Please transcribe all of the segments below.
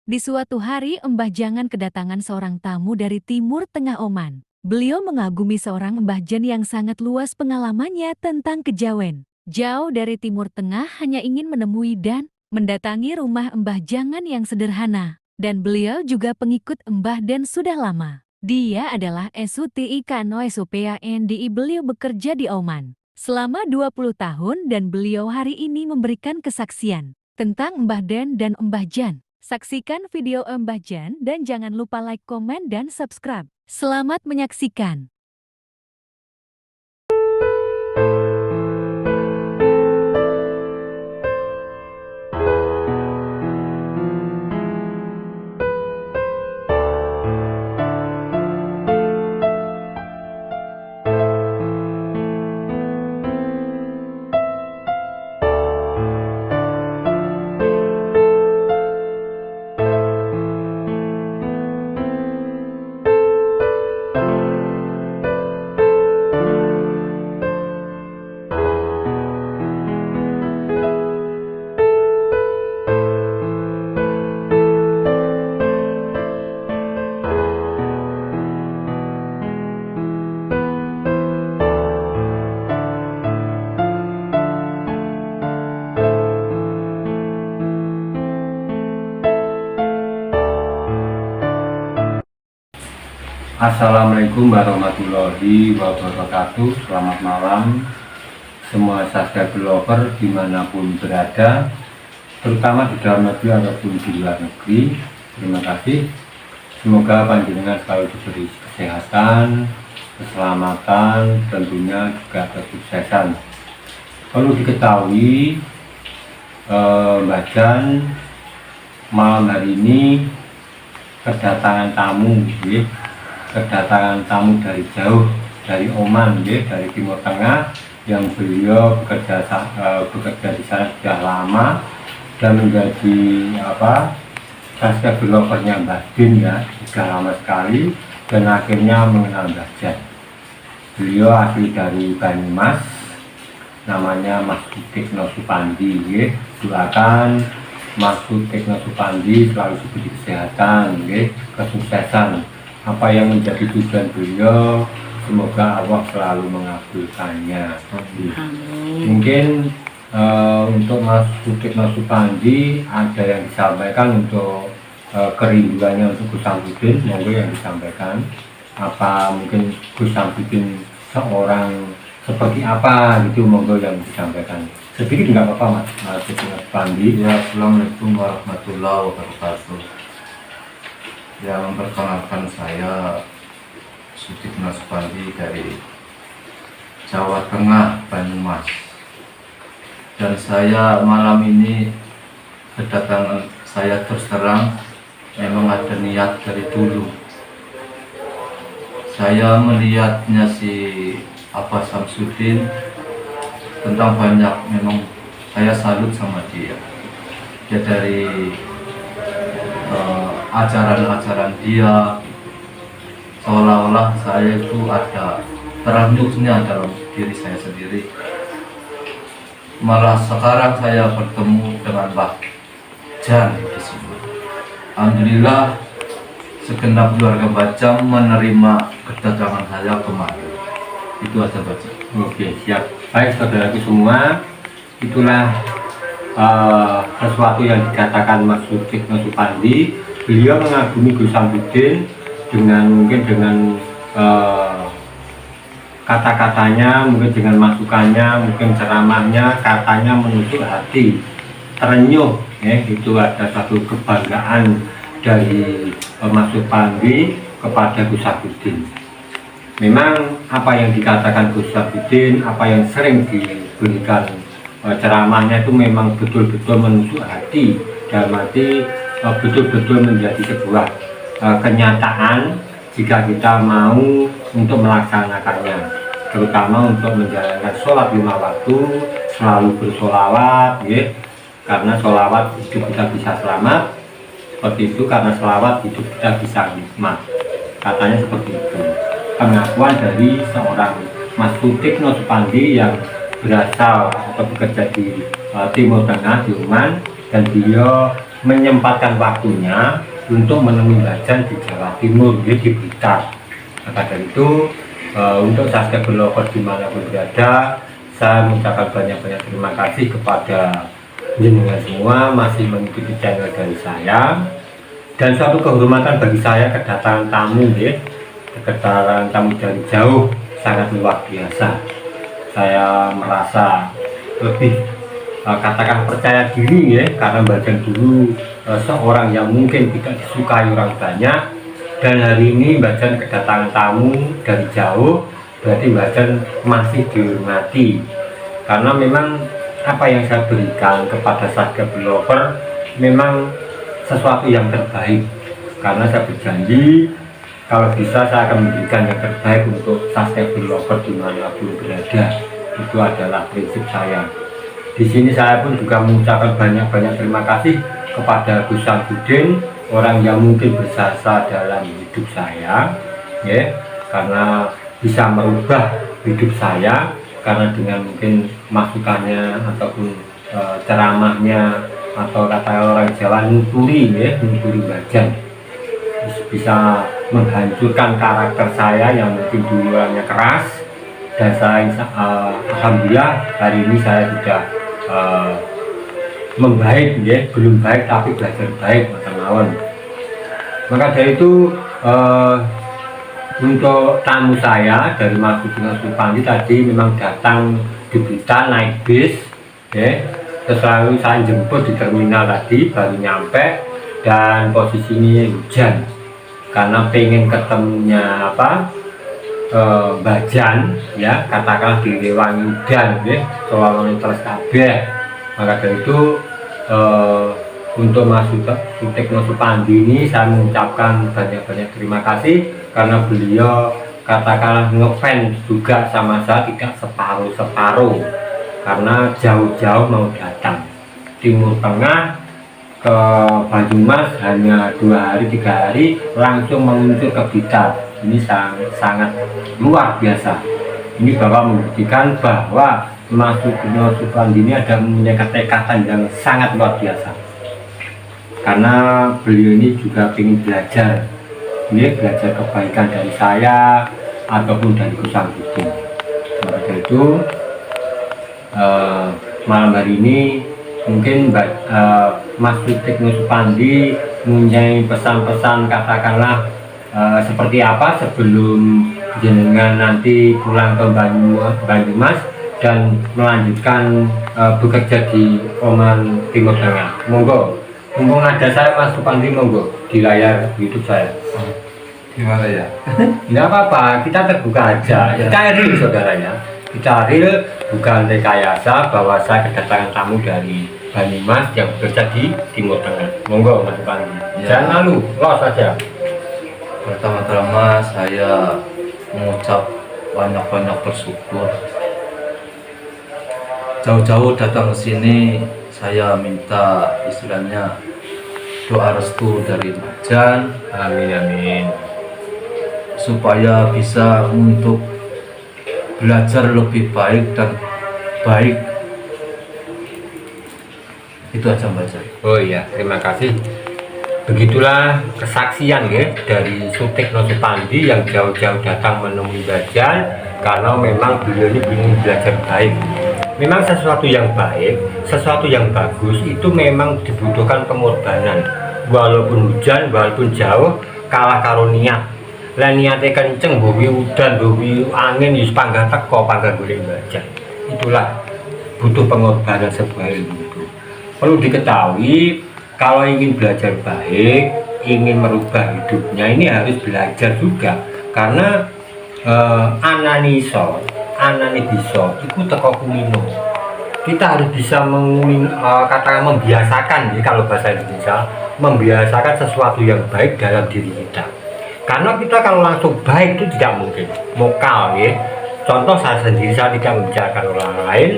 Di suatu hari, Mbah Jangan kedatangan seorang tamu dari Timur Tengah Oman. Beliau mengagumi seorang Mbah Jan yang sangat luas pengalamannya tentang kejawen. Jauh dari Timur Tengah hanya ingin menemui dan mendatangi rumah Mbah Jangan yang sederhana. Dan beliau juga pengikut Mbah Dan sudah lama. Dia adalah SUTI Kano SUPANDI. Beliau bekerja di Oman selama 20 tahun dan beliau hari ini memberikan kesaksian tentang Mbah Dan dan Mbah Jan. Saksikan video Mbah Jan dan jangan lupa like, komen, dan subscribe. Selamat menyaksikan. Assalamualaikum warahmatullahi wabarakatuh. Selamat malam semua subscriber lover dimanapun berada, terutama di dalam negeri ataupun di luar negeri. Terima kasih. Semoga panjenengan selalu diberi kesehatan, keselamatan, tentunya juga kesuksesan. Perlu diketahui, Mbah Jan malam hari ini kedatangan tamu, kedatangan tamu dari jauh, dari Oman, dari Timur Tengah, yang beliau bekerja di sana sudah lama dan menjadi subscriber lovernya Mbah Din, sudah lama sekali, dan akhirnya mengenal Mbah Jan. Beliau asli dari Banyumas, namanya Mas Sutikno Supandi. Silakan Mas Sutikno Supandi selalu diberi kesehatan, kesuksesan. Apa yang menjadi tujuan beliau, semoga Allah selalu mengabulkannya. Mungkin untuk Mas Sutikno Supandi ada yang disampaikan untuk kerinduannya untuk Gus Samsudin, monggo yang disampaikan. Apa mungkin Gus Samsudin seorang seperti apa gitu, monggo yang disampaikan. Sedikit nggak apa-apa Mas Sutikno Supandi. Ya, Assalamualaikum warahmatullahi wabarakatuh. Ya, memperkenalkan saya Sutikno Supandi dari Jawa Tengah, Banyumas. Dan saya malam ini kedatangan saya terus terang memang ada niat dari dulu. Saya melihatnya si Abah Samsudin tentang banyak, memang saya salut sama dia. Dia dari ajaran-ajaran dia, seolah-olah saya itu ada terangnya dalam diri saya sendiri. Malah sekarang saya bertemu dengan Mbah Jan di sini. Alhamdulillah segenap keluarga Mbah Jan menerima kedatangan saya kemarin. Itu aja baca. Oke, siap. Baik saudaraku semua, itulah sesuatu yang dikatakan Mas Sutikno Supandi. Beliau mengagumi Gus Samsudin mungkin dengan kata-katanya, mungkin dengan masukannya, mungkin ceramahnya, katanya menusuk hati, terenyuh. Itu ada satu kebanggaan dari Mas Supandi kepada Gus Samsudin. Memang apa yang dikatakan Gus Samsudin, apa yang sering diberikan ceramahnya itu memang betul-betul menusuk hati, dan arti betul-betul menjadi sebuah kenyataan jika kita mau untuk melaksanakannya, terutama untuk menjalankan sholat 5 waktu, selalu bersolawat, karena sholawat hidup kita bisa selamat, seperti itu, karena sholawat hidup kita bisa nikmat, katanya seperti itu. Pengakuan dari seorang Mas Sutikno Supandi yang berasal atau bekerja di Timur Tengah, di Oman, dan beliau menyempatkan waktunya untuk menemui Bajan di Jawa Timur, di Blitar. Maka dari itu untuk subscriber lovers dimanapun berada, saya mengucapkan banyak-banyak terima kasih kepada jenengan semua masih mengikuti channel dari saya. Dan suatu kehormatan bagi saya kedatangan tamu, kedatangan tamu dari jauh sangat luar biasa. Saya merasa lebih katakan percaya diri karena Bajan dulu seorang yang mungkin tidak disukai orang banyak, dan hari ini Bajan kedatangan tamu dari jauh, berarti Bajan masih dihormati karena memang apa yang saya berikan kepada subscriber lover memang sesuatu yang terbaik, karena saya berjanji kalau bisa saya akan memberikan yang terbaik untuk subscriber lover dimanapun berada. Itu adalah prinsip saya. Di sini saya pun juga mengucapkan banyak-banyak terima kasih kepada Gus Samsudin, orang yang mungkin berjasa dalam hidup saya, karena bisa merubah hidup saya, karena dengan mungkin masukannya ataupun ceramahnya atau kata orang Jawa nuturi, nuturi Bajan, bisa menghancurkan karakter saya yang mungkin dulu orangnya keras, dan saya alhamdulillah hari ini saya sudah membaik, belum baik tapi belajar baik mawon. Maka dari itu untuk tamu saya dari Mas Budinga Supandi tadi memang datang di Blitar naik bis, terus lalu saya jemput di terminal tadi, baru nyampe dan posisi ini hujan karena pengen ketemunya Bajan, katakanlah direwangi udan, soalnya terus kabeh. Maka dari itu untuk Mas Sutekno Supandi ini saya mengucapkan banyak-banyak terima kasih karena beliau katakanlah ngefans juga sama saya, tidak separuh-separuh, karena jauh-jauh mau datang Timur Tengah ke Banyumas hanya 2 hari 3 hari langsung meluncur ke Blitar. Ini sangat luar biasa. Ini Bapak membuktikan bahwa Mas Sutekno Supandi ini ada punya ketekatan yang sangat luar biasa, karena beliau ini juga ingin belajar, belajar kebaikan dari saya ataupun dari Gus Samsudin. Maka dari itu malam hari ini mungkin Mas Sutekno Supandi mempunyai pesan-pesan katakanlah seperti apa sebelum jenengan nanti pulang ke Banyumas dan melanjutkan bekerja di Oman Timur Tengah. Monggo, mumpung ada saya Mas Supandi, monggo di layar YouTube saya. Gimana ya? Nggak apa-apa, kita terbuka aja. Kita real saudaranya, kita real, bukan rekayasa bahwa saya kedatangan tamu dari Banyumas yang bekerja di Timur Tengah. Monggo Mas Supandi, jangan malu, los saja. Pertama-tama saya mengucap banyak-banyak bersyukur. Jauh-jauh datang ke sini, saya minta istilahnya doa restu dari Bajan. Amin amin. Supaya bisa untuk belajar lebih baik dan baik. Itu aja Bajan. Oh iya, terima kasih. Begitulah kesaksian dari Sutekno Supandi yang jauh-jauh datang menemui Bajan karena memang beliau ini ingin belajar baik. Memang sesuatu yang baik, sesuatu yang bagus itu memang dibutuhkan pengorbanan. Walaupun hujan, walaupun jauh, kalah karo niat. Lah niatnya kenceng, bowi udan, bowi angin, yus pangga teko, pangga golek Bajan. Itulah butuh pengorbanan sebuah ilmu itu. Perlu diketahui, kalau ingin belajar baik, ingin merubah hidupnya, ini harus belajar juga. Karena anani bisa, itu teko kumino. Kita harus bisa katakan membiasakan, kalau bahasa Indonesia, membiasakan sesuatu yang baik dalam diri kita. Karena kita kalau langsung baik itu tidak mungkin. Mokal Contoh saya sendiri, saya tidak membicarakan orang lain.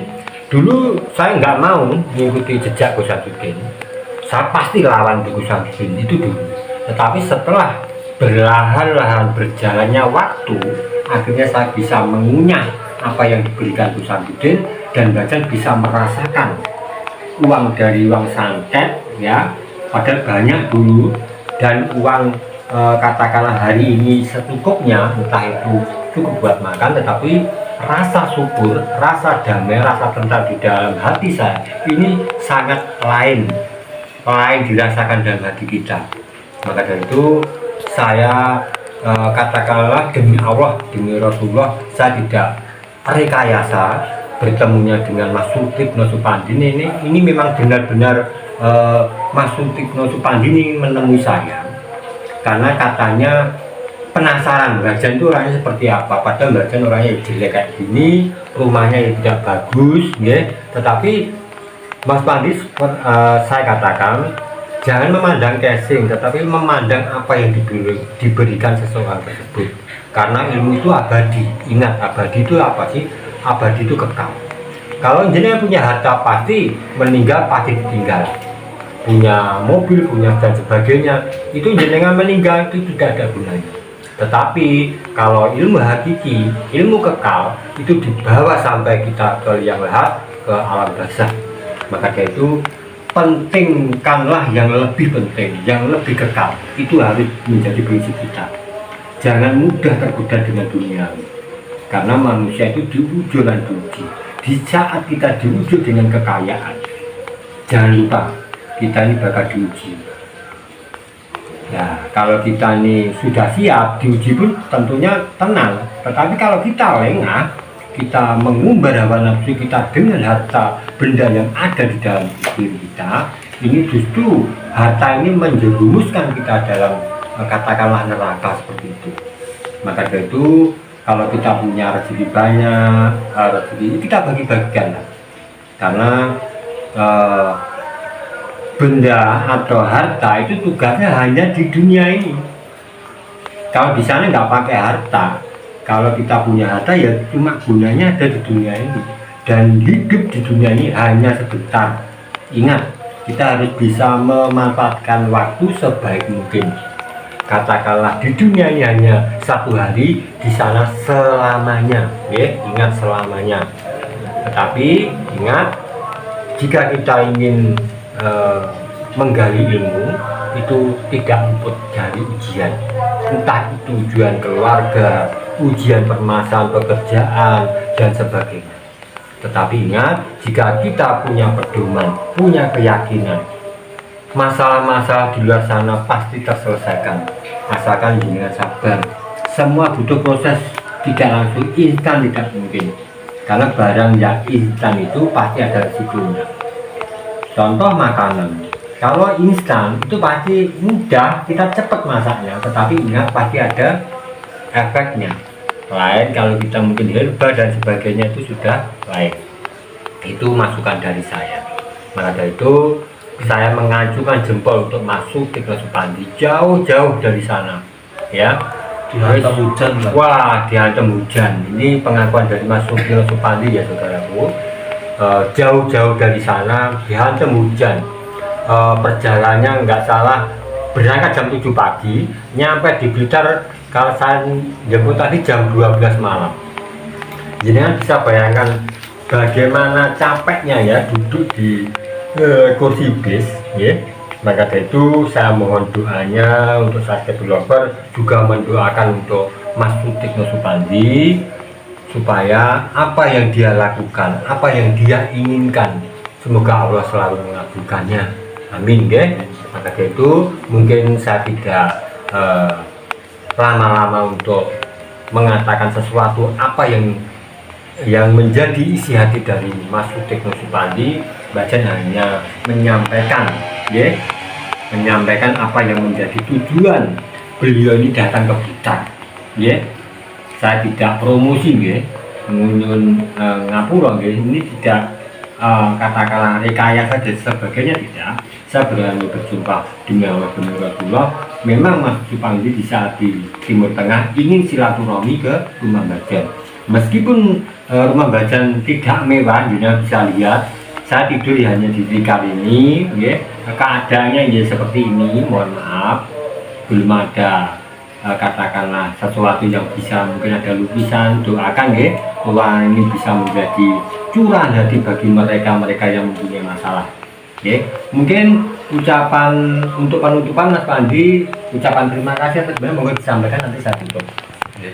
Dulu saya nggak mau mengikuti jejak Gus Samsudin. Saya pasti lawan Gus Samsudin itu dulu. Tetapi setelah berlahan-lahan berjalannya waktu, akhirnya saya bisa mengunyah apa yang diberikan Gus Samsudin, dan Bajan bisa merasakan uang dari uang santet, padahal banyak dulu, dan uang katakanlah hari ini secukupnya, entah itu cukup buat makan, tetapi rasa syukur, rasa damai, rasa tentram di dalam hati saya ini sangat lain dirasakan dalam hati kita. Maka dari itu saya katakanlah demi Allah, demi Rasulullah, saya tidak rekayasa bertemunya dengan Mas Sutikno Supandi ini memang benar-benar Mas Sutikno Supandi ini menemui saya karena katanya penasaran Mbah Jan itu orangnya seperti apa. Padahal Mbah Jan orangnya jelek kayak gini, rumahnya tidak bagus, ya. Tetapi Mas Pandi, saya katakan jangan memandang casing, tetapi memandang apa yang diberikan seseorang tersebut. Karena ilmu itu abadi. Ingat, abadi itu apa sih? Abadi itu kekal. Kalau jenengan punya harta, pasti meninggal, pasti ditinggal. Punya mobil, punya dan sebagainya, itu jenengan meninggal itu tidak ada gunanya. Tetapi kalau ilmu hakiki, ilmu kekal, itu dibawa sampai kita ke yang lahat, ke alam barzakh. Maka dari itu pentingkanlah yang lebih penting, yang lebih kekal. Itu harus menjadi prinsip kita. Jangan mudah tergoda dengan dunia, karena manusia itu diuji dan diuji. Di saat kita diuji dengan kekayaan, jangan lupa kita ini bakal diuji. Ya, kalau kita ini sudah siap diuji pun tentunya tenang. Tetapi kalau kita lengah, kita mengumbar hawa nafsu kita dengan harta benda yang ada di dalam diri kita, ini justru harta ini menjerumuskan kita dalam katakanlah neraka seperti itu. Maka dari itu kalau kita punya rezeki banyak, rezeki kita bagi-bagikan, karena benda atau harta itu tugasnya hanya di dunia ini. Kalau di sana nggak pakai harta, kalau kita punya harta ya cuma gunanya ada di dunia ini, dan hidup di dunia ini hanya sebentar. Ingat, kita harus bisa memanfaatkan waktu sebaik mungkin. Katakanlah di dunia ini hanya 1 hari, di sana selamanya, ya, ingat selamanya. Tetapi ingat, jika kita ingin menggali ilmu, itu tidak luput dari ujian, entah itu ujian keluarga, ujian permasalahan pekerjaan dan sebagainya. Tetapi ingat, jika kita punya pedoman, punya keyakinan, masalah-masalah di luar sana pasti terselesaikan, asalkan dengan sabar. Semua butuh proses, tidak langsung instan, tidak mungkin, karena barang yang instan itu pasti ada risikonya. Contoh makanan, kalau instan itu pasti mudah, kita cepat masaknya, tetapi ingat pasti ada efeknya. Lain kalau kita mungkin herbal dan sebagainya, itu sudah lain. Itu masukan dari saya. Maka dari itu saya mengajukan jempol untuk masuk ke Supandi, jauh-jauh dari sana, ya. Dihantam hujan lah. Wah, dihantam hujan. Ini pengakuan dari Mas Supandi ya saudaraku. Jauh-jauh dari sana dihantam hujan. Perjalanannya nggak salah berangkat jam 7 pagi, nyampe di Blitar kalau saya jemput tadi jam 12 malam. Jadi bisa bayangkan bagaimana capeknya ya duduk di kursi bis, ya. Maka dari itu saya mohon doanya untuk sakit developer, juga mendoakan untuk Mas Sutikno Supandi, supaya apa yang dia lakukan, apa yang dia inginkan, semoga Allah selalu mengabulkannya. Amin, ya. Maka dari itu mungkin saya tidak lama-lama untuk mengatakan sesuatu apa yang menjadi isi hati dari Mas Sutikno Supandi. Baca hanya menyampaikan, ya, menyampaikan apa yang menjadi tujuan beliau ini datang ke Blitar, ya. Saya tidak promosi, ya, mengunjung ngapura, ya. Ini tidak katakanlah rekayasa dan sebagainya, tidak. Saya berani berjumpa dengan Rasulullah. Memang Mas Supandi di saat di Timur Tengah ingin silaturahmi ke rumah Mbah Jan. Meskipun rumah Mbah Jan tidak mewah, Anda bisa lihat. Saya tidur hanya di tikar ini, ya. Keadaannya ya seperti ini. Mohon maaf, belum ada katakanlah sesuatu yang bisa, mungkin ada lukisan. Doakan, ya, bahwa ini bisa menjadi curahan hati bagi mereka yang mempunyai masalah. Ya, mungkin ucapan untuk penutupan Mas Pandi, ucapan terima kasih sebenarnya monggo disampaikan nanti saya tutup. Ya,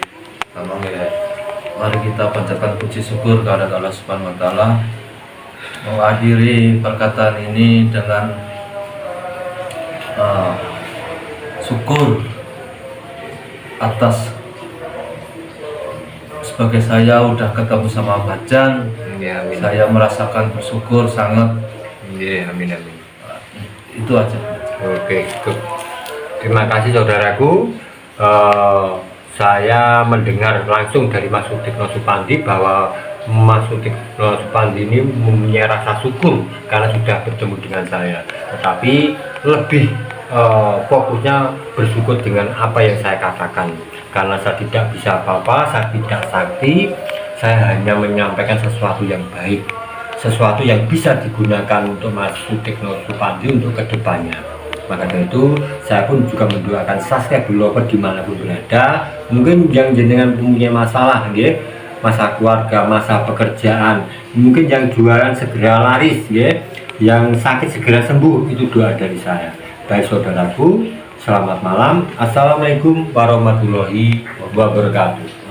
tamang ya. Mari kita panjatkan puji syukur kepada Allah Subhanahu wa taala. Mengakhiri perkataan ini dengan syukur atas sebagai saya udah ketemu sama Mbah Jan. Ya, amin. Saya merasakan bersyukur sangat. Ya, amin amin. Itu aja. Oke, cukup. Terima kasih saudaraku. Saya mendengar langsung dari Mas Sutikno Supandi bahwa Mas Sutikno Supandi ini mempunyai rasa syukur karena sudah bertemu dengan saya. Tetapi lebih fokusnya bersyukur dengan apa yang saya katakan. Karena saya tidak bisa apa-apa, saya tidak sakti, saya hanya menyampaikan sesuatu yang baik, sesuatu yang bisa digunakan untuk Mas Sutikno Supandi untuk kedepannya. Maka dari itu saya pun juga mendoakan subscribe developer dimanapun berada, mungkin yang jenengan punya masalah ya, masa keluarga, masa pekerjaan, mungkin yang jualan segera laris ya, yang sakit segera sembuh, itu doa dari saya. Baik saudaraku, selamat malam. Assalamualaikum warahmatullahi wabarakatuh.